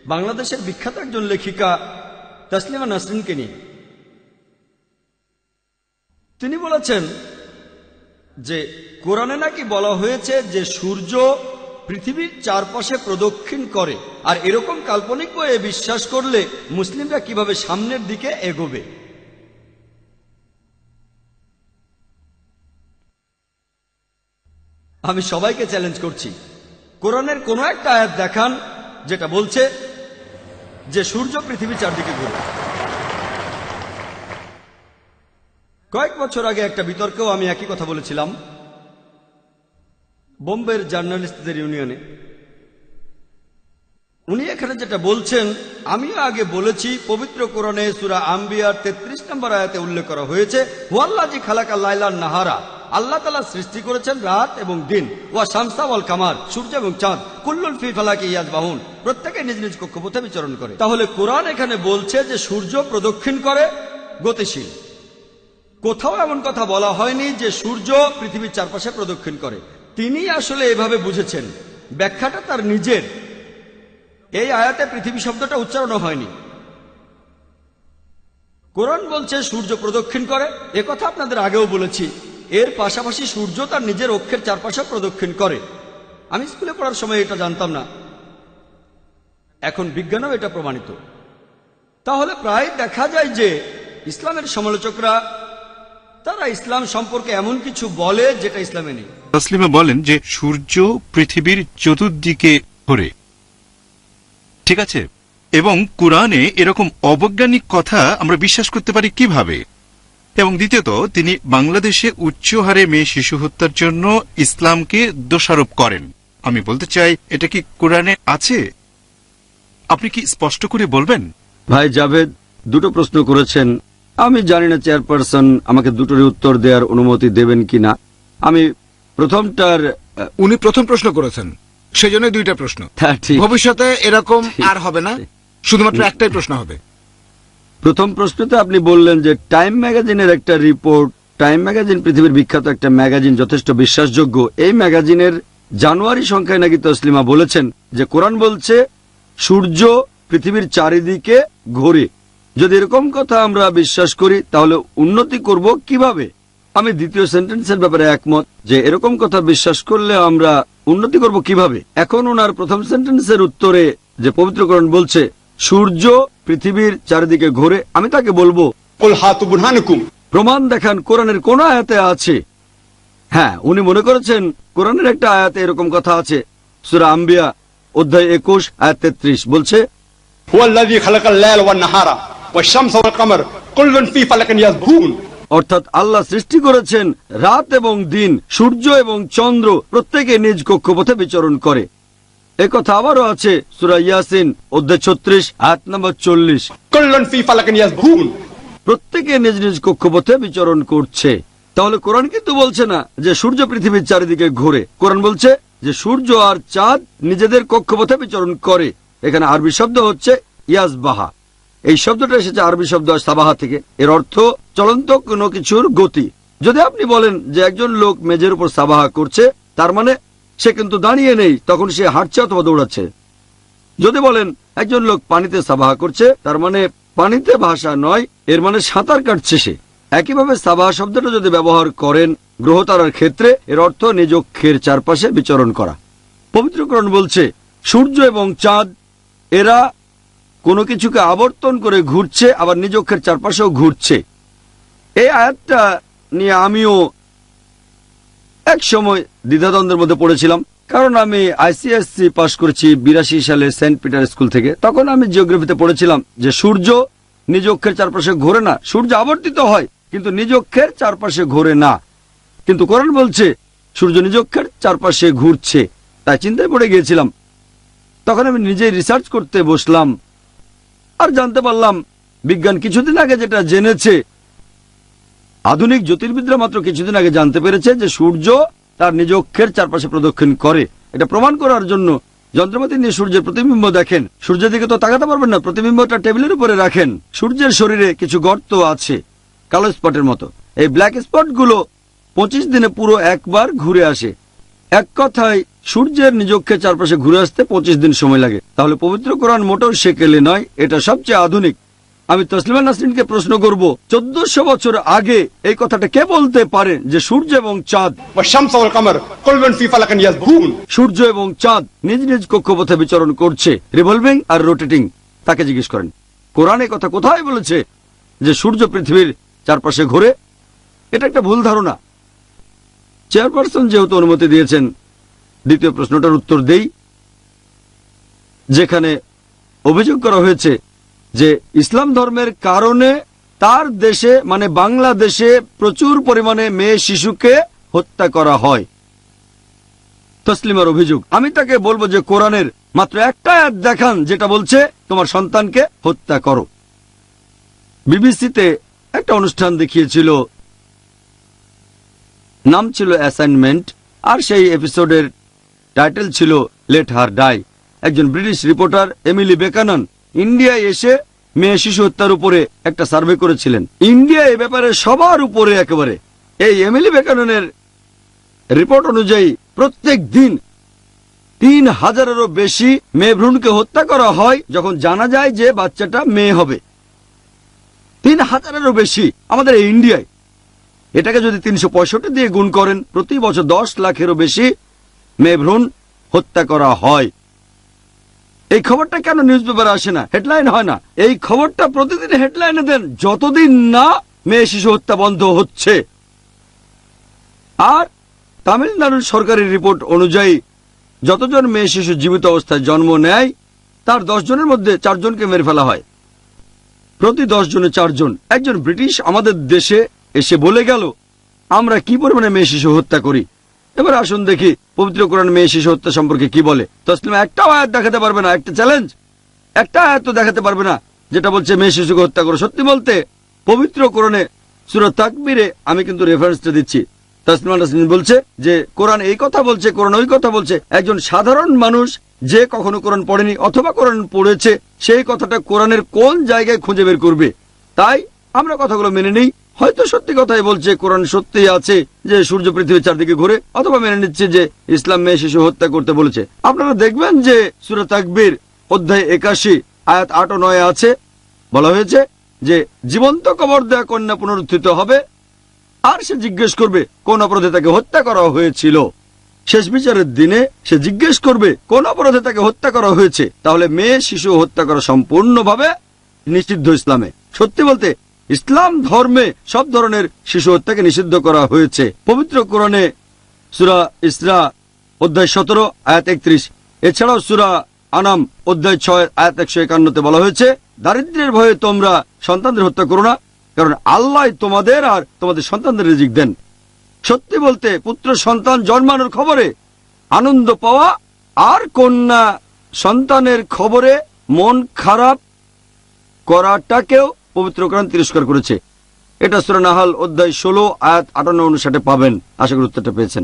বাংলাদেশের বিখ্যাত একজন লেখিকা তাসলিমা নাসরিনকে নিয়ে। তিনি বলেছেন যে কোরআনে নাকি বলা হয়েছে যে সূর্য পৃথিবীর চারপাশে প্রদক্ষিণ করে, আর এরকম কাল্পনিক বইয়ে বিশ্বাস করলে মুসলিমরা কিভাবে সামনের দিকে এগোবে। আমি সবাইকে চ্যালেঞ্জ করছি, কোরআনের কোনো একটা আয়াত দেখান যেটা বলছে যে সূর্য পৃথিবীর চারদিকে ঘুরে। কয়েক বছর আগে একটা বিতর্কেও আমি একই কথা বলেছিলাম বোম্বের জার্নালিস্টদের ইউনিয়নে। উনি এখানে যেটা বলছেন আমিও আগে বলেছি, পবিত্র কোরআনে সূরা আম্বিয়ার 33 নম্বর আয়াতে উল্লেখ করা হয়েছে, হুয়াল্লাযী খালাকা লাইলা নাহারা, আল্লাহ তাআলা সৃষ্টি করেছেন রাত এবং দিন, ওয়া শামসা ওয়াল কামার, সূর্য এবং চাঁদ, কুল্লুন ফি ফালাকি ইয়াসবাহুন, প্রত্যেকে নিজ নিজ কক্ষপথে বিচরণ করে। তাহলে কোরআন এখানে বলছে যে সূর্য প্রদক্ষিণ করে, গতিশীল। কোথাও এমন কথা বলা হয়নি যে সূর্য পৃথিবীর চারপাশে প্রদক্ষিণ করে। তিনি আসলে এভাবে বুঝেছেন, ব্যাখ্যাটা তার নিজের। এই আয়াতে পৃথিবী শব্দটা উচ্চারণ হয়নি। কোরআন বলছে সূর্য প্রদক্ষিণ করে, একথা আপনাদের আগেও বলেছি। এর পাশাপাশি সূর্য তার নিজের অক্ষের চারপাশে প্রদক্ষিণ করে। আমি স্কুলে পড়ার সময় এটা জানতাম না, এখন বিজ্ঞানও এটা প্রমাণিত। তাহলে প্রায় দেখা যায় যে ইসলামের সমালোচকরা তারা ইসলাম সম্পর্কে এমন কিছু বলে যেটা ইসলামে নেই। তাসলিমা বলেন যে সূর্য পৃথিবীর চতুর্দিকে ঘোরে, ঠিক আছে, এবং কোরআনে এরকম অবৈজ্ঞানিক কথা আমরা বিশ্বাস করতে পারি কিভাবে? এবং দ্বিতীয়ত, তিনি বাংলাদেশে উচ্চ হারে মেয়ে শিশু হত্যার জন্য ইসলামকে দোষারোপ করেন। আমি বলতে চাই, এটা কি কোরআনে আছে? আপনি কি স্পষ্ট করে বলবেন? ভাই জাভেদ দুটো প্রশ্ন করেছেন। আমি জানি না চেয়ারপারসন আমাকে দুটোরই উত্তর দেওয়ার অনুমতি দেবেন কিনা। আমি প্রথমটার উনি প্রথম প্রশ্ন করেছেন, সেজন্য দুইটা প্রশ্ন। ভবিষ্যতে এরকম আর হবে না, শুধুমাত্র একটাই প্রশ্ন হবে। প্রথম প্রশ্নতে আপনি বললেন যে টাইম ম্যাগাজিনের একটা রিপোর্ট, টাইম ম্যাগাজিন পৃথিবীর বিখ্যাত একটা ম্যাগাজিন, যথেষ্ট বিশ্বাসযোগ্য। এই ম্যাগাজিনের জানুয়ারি সংখ্যায় নাকি তসলিমা বলেছেন যে কোরআন বলছে সূর্য পৃথিবীর চারিদিকে ঘোরে। যদি এরকম কথা আমরা বিশ্বাস করি তাহলে উন্নতি করব কিভাবে? আমি দ্বিতীয় সেন্টেন্সের ব্যাপারে একমত যে এরকম কথা বিশ্বাস করলে আমরা উন্নতি করব কিভাবে। এখন ওনার প্রথম সেন্টেন্সের উত্তরে যে পবিত্র কোরআন বলছে সূর্য পৃথিবীর চারিদিকে ঘোরে, আমি তাকে বলবো প্রমাণ দেখান কোরআনের কোন আয়াতে আছে। হ্যাঁ, উনি মনে করেছেন কোরআনের একটা আয়াতে এরকম কথা আছে। সূরা আম্বিয়া অধ্যায় 21 আয়াত 33 বলছে অর্থাৎ আল্লাহ সৃষ্টি করেছেন রাত এবং দিন, সূর্য এবং চন্দ্র প্রত্যেকে নিজ কক্ষপথে বিচরণ করে। একথা আবারও আছে সূরা ইয়াসিন অধ্যায় 36 আয়াত নম্বর 40, প্রত্যেকে নিজ নিজ কক্ষপথে বিচরণ করছে। তাহলে কোরআন কিন্তু বলছে না যে সূর্য পৃথিবীর চারিদিকে ঘোরে। কোরআন বলছে যে সূর্য আর চাঁদ নিজেদের কক্ষপথে বিচরণ করে। এখানে আরবি শব্দ হচ্ছে ইয়াসবাহা। এই শব্দটা এসেছে আরবি শব্দ সাবাহা থেকে। এর অর্থ চলন্ত কোনো কিছুর গতি। যদি আপনি বলেন যে একজন লোক মেঝের উপর সাবাহা করছে, তার মানে সে কিন্তু দাঁড়িয়ে নেই, তখন সে হাঁটছে অথবা দৌড়াচ্ছে। যদি বলেন একজন লোক পানিতে সাবাহা করছে, তার মানে পানিতে ভাসা নয়, এর মানে সাঁতার কাটছে সে। একইভাবে সাবাহা শব্দটা যদি ব্যবহার করেন গ্রহতারার ক্ষেত্রে, এর অর্থ নিজ অক্ষের চারপাশে বিচরণ করা। পবিত্র কোরআন বলছে সূর্য এবং চাঁদ এরা কোনো কিছুকে আবর্তন করে ঘুরছে, আবার নিজ অক্ষের চারপাশেও ঘুরছে। এই আয়াতটা নিয়ে আমিও এক সময় দ্বিধাদ্বন্দ্বের মধ্যে পড়েছিলাম, কারণ আমি আইসিএসসি পাশ করেছি 82 সালে সেন্ট পিটার স্কুল থেকে। তখন আমি জিওগ্রাফিতে পড়েছিলাম যে সূর্য নিজ অক্ষের চারপাশে ঘোরে না, সূর্য আবর্তিত হয় কিন্তু নিজ অক্ষের চারপাশে ঘোরে না। কিন্তু কোরআন বলছে সূর্য নিজ অক্ষের চারপাশে ঘুরছে। তাই চিন্তায় পড়ে গিয়েছিলাম। তখন আমি নিজেই রিসার্চ করতে বসলাম, আর জানতে পারলাম বিজ্ঞান কিছুদিন আগে যেটা জেনেছে, আধুনিক জ্যোতির্বিদরা মাত্র কিছুদিন আগে জানতে পেরেছে যে সূর্য তার নিজ অক্ষের চারপাশে প্রদক্ষিণ করে। এটা প্রমাণ করার জন্য যন্ত্রপাতি নিয়ে সূর্যের প্রতিবিম্ব দেখেন। সূর্যের দিকে তো তাকাতে পারবেন না, প্রতিবিম্বটা টেবিলের উপরে রাখেন। সূর্যের শরীরে কিছু গর্ত আছে কালো স্পটের মতো। এই ব্ল্যাক স্পটগুলো 25 দিনে পুরো একবার ঘুরে আসে। এক কথায় সূর্যের নিজকে চারপাশে ঘুরে আসতে 25 দিন সময় লাগে। তাহলে পবিত্র কোরআন মোটেও সেকেলে নয়, এটা সবচেয়ে আধুনিক। আমি তসলিমা নাসরিনকে প্রশ্ন করব, 1400 বছর আগে এই কথাটা কে বলতে পারে যে সূর্য এবং চাঁদ সূর্য এবং চাঁদ নিজ নিজ কক্ষপথে বিচরণ করছে, রিভলভিং আর রোটেটিং? তাকে জিজ্ঞেস করেন কোরআনে কথা কোথায় বলেছে যে সূর্য পৃথিবীর চারপাশে ঘোরে? এটা একটা ভুল ধারণা। চেয়ারপারসন যেহেতু অনুমতি দিয়েছেন, দ্বিতীয় প্রশ্নটার উত্তর দেই, যেখানে অভিযোগ করা হয়েছে যে ইসলাম ধর্মের কারণে তার দেশে মানে বাংলাদেশে প্রচুর পরিমাণে মেয়ে শিশুকে হত্যা করা হয়। তসলিমার অভিযোগ, আমি তাকে বলবো যে কোরআনের মাত্র একটা আয়াত দেখান যেটা বলছে তোমার সন্তানকে হত্যা করো। বিবিসিতে একটা অনুষ্ঠান দেখিয়েছিল, নাম ছিল অ্যাসাইনমেন্ট, আর সেই এপিসোডের টাইটেল ছিল লেট হার ডাই। একজন ব্রিটিশ রিপোর্টার এমিলি বেকানন ইন্ডিয়ায় এসে মেয়ে শিশু হত্যার উপরে একটা সার্ভে করেছিলেন। ইন্ডিয়া এ ব্যাপারে সবার উপরে একেবারে। এই এমিলি বেকাননের রিপোর্ট অনুযায়ী প্রত্যেক দিন 3000-এরও বেশি মেয়ে ভ্রূণকে হত্যা করা হয় যখন জানা যায় যে বাচ্চাটা মেয়ে হবে। 3000-এরও বেশি আমাদের এই ইন্ডিয়ায়। এটাকে যদি 365 দিয়ে গুণ করেন, প্রতি বছর 10 লাখেরও বেশি মেয়ে ভ্রূণ হত্যা করা হয়। এই খবরটা কেন নিউজ পেপারে আসে না, হেডলাইন হয় না? এই খবরটা প্রতিদিন হেডলাইনে দেন, যতদিন না মেয়ে শিশু হত্যা বন্ধ হচ্ছে। আর তামিলনাড়ুর সরকারি রিপোর্ট অনুযায়ী যতজন মেয়ে শিশু জীবিত অবস্থায় জন্ম নেয় তার 10 জনের মধ্যে 4 জনকে মেরে ফেলা হয়। প্রতি 10 জনে 4 জন। একজন ব্রিটিশ আমাদের দেশে এসে বলে গেল আমরা কি পরিমাণে মেয়ে শিশু হত্যা করি। এবার আসুন দেখি পবিত্র কোরআন মেয়ে শিশু হত্যা সম্পর্কে কি বলে। তসলিমা একটা আয়াত দেখাতে পারবে না, একটা চ্যালেঞ্জ, একটা আয়াত তো দেখাতে পারবে না যেটা বলছে মেয়ে শিশুকে হত্যা করো। সত্যি বলতে পবিত্র কোরআনে সূরা তাকবীরে, আমি কিন্তু রেফারেন্সটা দিচ্ছি, তসলিমা নাসরিন বলছে যে কোরআন এই কথা বলছে, কোরআন ওই কথা বলছে। একজন সাধারণ মানুষ যে কখনো কোরআন পড়েনি অথবা কোরআন পড়েছে, সেই কথাটা কোরআনের কোন জায়গায় খুঁজে বের করবে? তাই আমরা কথাগুলো মেনে নিই। হয়তো সত্যি কথাই বলছে, কোরআন সত্যি আছে যে সূর্য পৃথিবীর চারদিকে ঘুরে, অথবা মেনে নিচ্ছে যে ইসলাম মেয়ে শিশু হত্যা করতে বলেছে। আপনারা দেখবেন যে সূরা তাকবীর অধ্যায় 81 আয়াত 8 ও 9 আছে, বলা হয়েছে যে জীবন্ত কবর দেয়া কন্যা পুনরুত্থিত হবে, আর সে জিজ্ঞেস করবে কোন অপরাধে তাকে হত্যা করা হয়েছিল। শেষ বিচারের দিনে সে জিজ্ঞেস করবে কোন অপরাধে তাকে হত্যা করা হয়েছে। তাহলে মেয়ে শিশু হত্যা করা সম্পূর্ণভাবে নিষিদ্ধ ইসলামে। সত্যি বলতে ইসলাম ধর্মে সব ধরনের শিশু হত্যাকে নিষিদ্ধ করা হয়েছে। পবিত্র কোরআনে সূরা ইসরা অধ্যায় 17 আয়াত 31, এছাড়াও সূরা আনাম অধ্যায় 6 আয়াত 151-তে বলা হয়েছে দারিদ্র্যের ভয়ে তোমরা সন্তানদের হত্যা করো না, কারণ আল্লাহ তোমাদের আর তোমাদের সন্তানদের রিজিক দেন। সত্যি বলতে পুত্র সন্তান জন্মানোর খবরে আনন্দ পাওয়া আর কন্যা সন্তানের খবরে মন খারাপ করাটাকেও পবিত্র কোরআন তিরস্কার করেছে। এটা সূরা নাহাল অধ্যায় 16 আয়াত 58-59 পাবেন। আশা করি উত্তরটা পেয়েছেন।